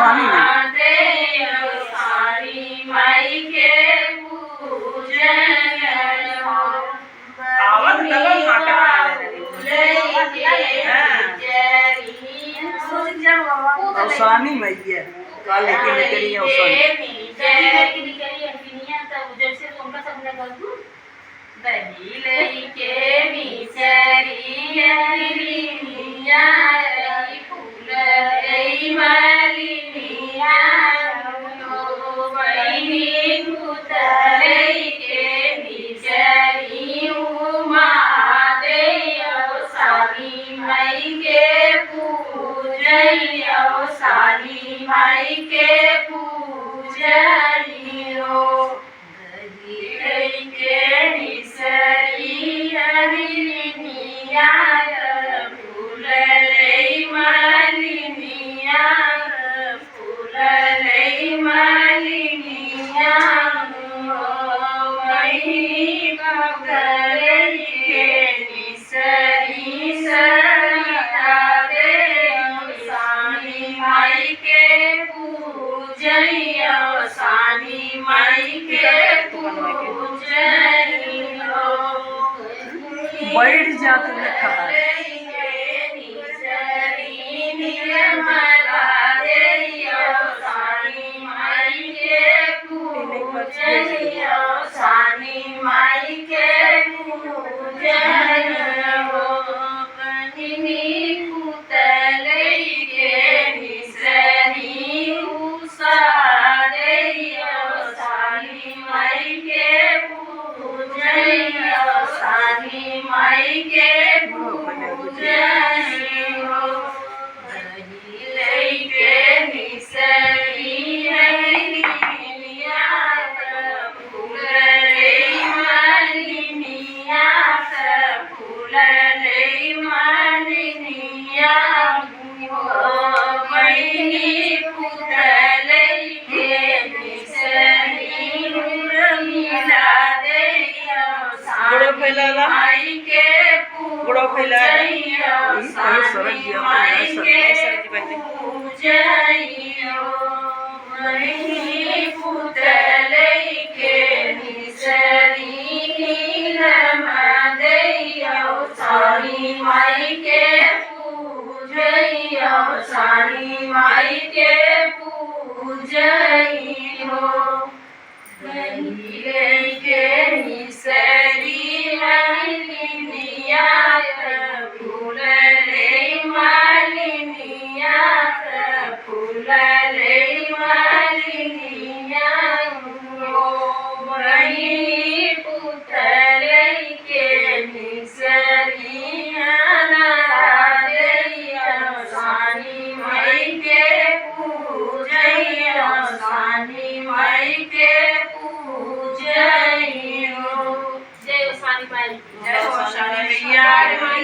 स्वामी में औसानी मैया काल लेके निकली औसानी दही लेके मिसरिया हिरिया फूल रे मालिनिया लो बहिनी भूत लेके मिसरी उमा दे साली माई के पूजैया साली माई के पूजैयो सानी माई के बैठ जा तू लिखा सानी माई के माई के पूजैयो दही लेके मिसरी हिरिया फूल रे मालिनिया फूल रे मालिनिया बहिनी पुत लेके मिसरी मिला दे माई के पूजैया सानी माई के पूजैया बहिनी पुत लेके मिसरी नीलमा दैया सानी माई के पूजैया सानी माई के पूजैयो दही लेके मिसरी मालिनिया फूल रे मालिनिया फूल रे मालिनिया बहिनी पुत लेके मिसरी सानी माई के पूजैया सानी माई के पूजैयो जय सानी माई जय सानी मैया।